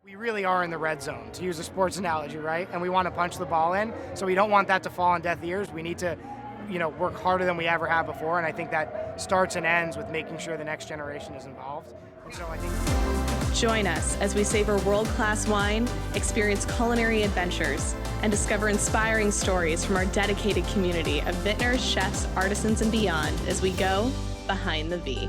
We really are in the red zone, to use a sports analogy, right? And we want to punch the ball in, so we don't want that to fall on deaf ears. We need to, work harder than we ever have before, and I think that starts and ends with making sure the next generation is involved. And so I think Join us as we savor world-class wine, experience culinary adventures, and discover inspiring stories from our dedicated community of vintners, chefs, artisans, and beyond as we go behind the V.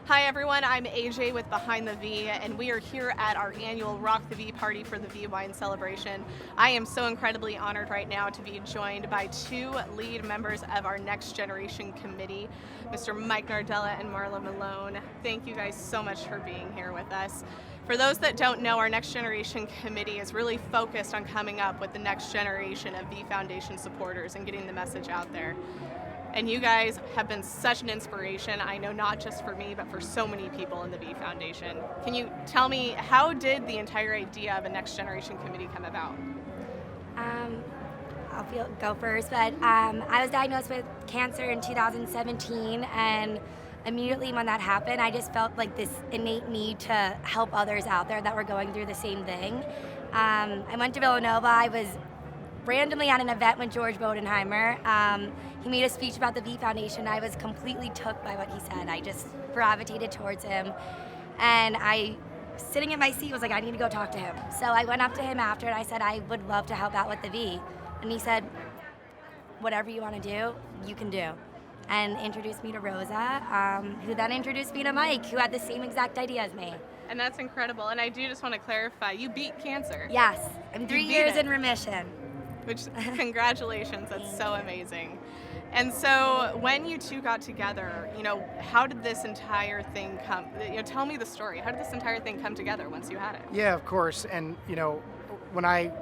Hi everyone, I'm AJ with Behind the V, and we are here at our annual Rock the V party for the V Wine Celebration. I am so incredibly honored right now to be joined by two lead members of our Next Generation Committee, Mr. Mike Nardella and Marla Milone. Thank you guys so much for being here with us. For those that don't know, our Next Generation Committee is really focused on coming up with the next generation of V Foundation supporters and getting the message out there. And you guys have been such an inspiration, I know, not just for me, but for so many people in the V Foundation. Can you tell me, how did the entire idea of a Next Generation Committee come about? I'll go first, but I was diagnosed with cancer in 2017, and immediately when that happened, I just felt like this innate need to help others out there that were going through the same thing. I went to Villanova. I was randomly at an event with George Bodenheimer. He made a speech about the V Foundation. I was completely took by what he said. I just gravitated towards him. And sitting in my seat, was like, I need to go talk to him. So I went up to him after and I said, I would love to help out with the V. And he said, whatever you want to do, you can do. And introduced me to Rosa, who then introduced me to Mike, who had the same exact idea as me. And that's incredible. And I do just want to clarify, you beat cancer. Yes, I'm 3 years in remission. Which, congratulations, that's so amazing. And so when you two got together, how did this entire thing come, tell me the story. How did this entire thing come together once you had it? Yeah, of course. And, when right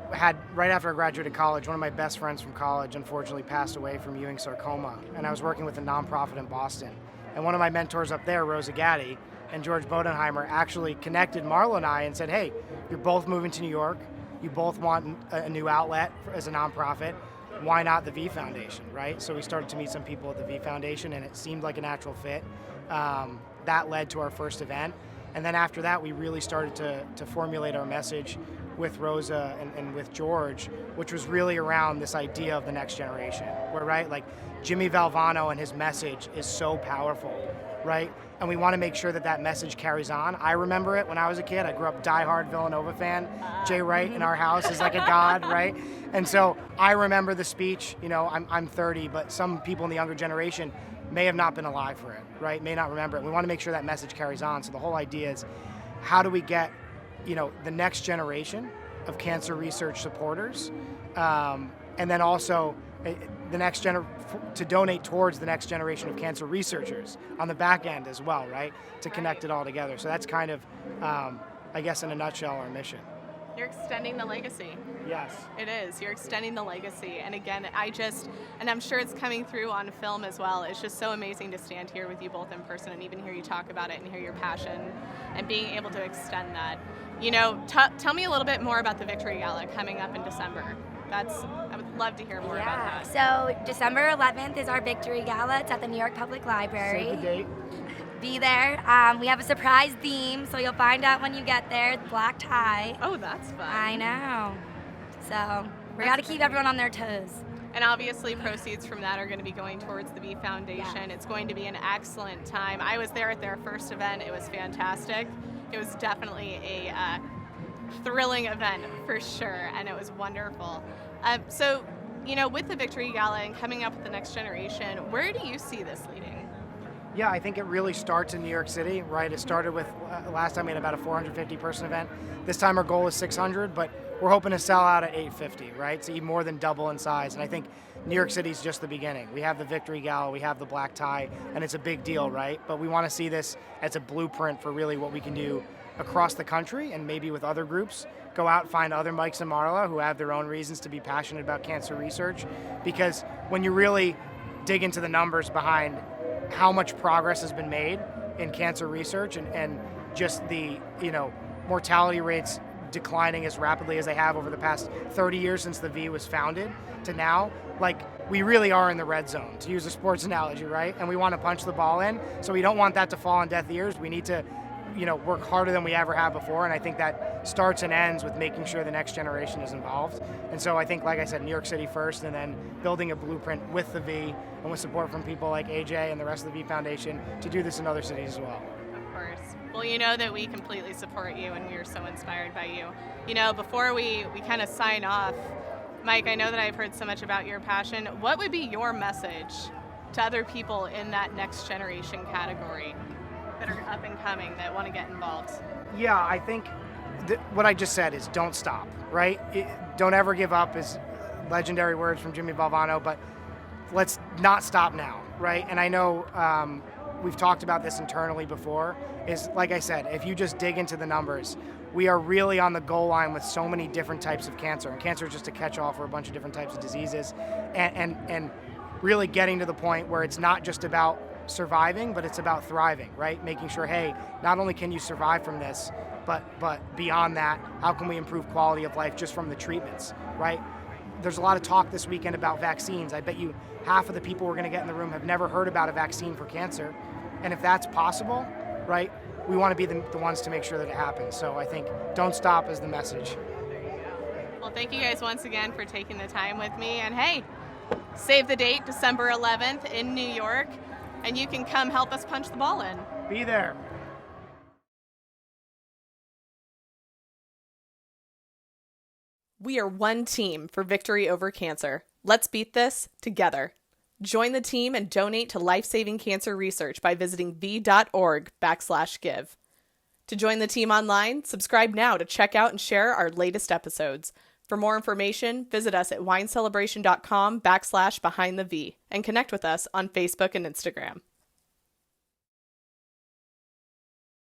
after I graduated college, one of my best friends from college unfortunately passed away from Ewing sarcoma. And I was working with a nonprofit in Boston. And one of my mentors up there, Rosa Gatti, and George Bodenheimer actually connected Marla and I and said, hey, you're both moving to New York. You both want a new outlet as a nonprofit. Why not the V Foundation, right? So we started to meet some people at the V Foundation, and it seemed like a natural fit. That led to our first event. And then after that, we really started to formulate our message with Rosa and with George, which was really around this idea of the next generation, where, right, like Jimmy Valvano and his message is so powerful, right? And we want to make sure that that message carries on. I remember it when I was a kid. I grew up diehard Villanova fan. Jay Wright in our house is like a god, right? And so I remember the speech. I'm 30, but some people in the younger generation may have not been alive for it, right? May not remember it. We want to make sure that message carries on. So the whole idea is, how do we get, the next generation of cancer research supporters, and then also to donate towards the next generation of cancer researchers on the back end as well, right? To connect it all together. So that's kind of, I guess in a nutshell, our mission. You're extending the legacy. Yes. It is. You're extending the legacy. And again, and I'm sure it's coming through on film as well. It's just so amazing to stand here with you both in person and even hear you talk about it and hear your passion and being able to extend that. Tell me a little bit more about the Victory Gala coming up in December. I would love to hear more about that. So December 11th is our Victory Gala. It's at the New York Public Library. Save the date. Be there. We have a surprise theme, so you'll find out when you get there. Black tie. Oh, that's fun. I know. So we got to keep everyone on their toes. And obviously proceeds from that are going to be going towards the V Foundation. It's going to be an excellent time. I was there at their first event. It was fantastic. It was definitely a thrilling event for sure, and it was wonderful. So, with the Victory Gala and coming up with the next generation, where do you see this leading? Yeah, I think it really starts in New York City, right? It started with, last time we had about a 450-person event. This time our goal is 600, but we're hoping to sell out at 850, right? So even more than double in size. And I think New York City is just the beginning. We have the Victory Gala, we have the black tie, and it's a big deal, right? But we want to see this as a blueprint for really what we can do across the country, and maybe with other groups, go out, find other Mikes and Marla who have their own reasons to be passionate about cancer research. Because when you really dig into the numbers behind how much progress has been made in cancer research and just the mortality rates declining as rapidly as they have over the past 30 years since the V was founded to now, like we really are in the red zone, to use a sports analogy, right? And we want to punch the ball in. So we don't want that to fall on deaf ears. We need to, work harder than we ever have before. And I think that starts and ends with making sure the next generation is involved. And so I think, like I said, New York City first, and then building a blueprint with the V and with support from people like AJ and the rest of the V Foundation to do this in other cities as well. Of course. Well, you know that we completely support you, and we are so inspired by you. Before we kind of sign off, Mike, I know that I've heard so much about your passion. What would be your message to other people in that next generation category that are up and coming that want to get involved? Yeah, I think what I just said is don't stop, right? Don't ever give up is legendary words from Jimmy Valvano, but let's not stop now, right? And I know we've talked about this internally before, is like I said, if you just dig into the numbers, we are really on the goal line with so many different types of cancer. And cancer is just a catch-all for a bunch of different types of diseases. And really getting to the point where it's not just about surviving, but it's about thriving, right? Making sure, hey, not only can you survive from this, but beyond that, how can we improve quality of life just from the treatments, right? There's a lot of talk this weekend about vaccines. I bet you half of the people we're going to get in the room have never heard about a vaccine for cancer. And if that's possible, right, we want to be the ones to make sure that it happens. So I think don't stop is the message. Well, thank you guys once again for taking the time with me. And hey, save the date, December 11th in New York, and you can come help us punch the ball in. Be there. We are one team for victory over cancer. Let's beat this together. Join the team and donate to life-saving cancer research by visiting v.org/give. To join the team online, subscribe now to check out and share our latest episodes. For more information, visit us at winecelebration.com/behindthev and connect with us on Facebook and Instagram.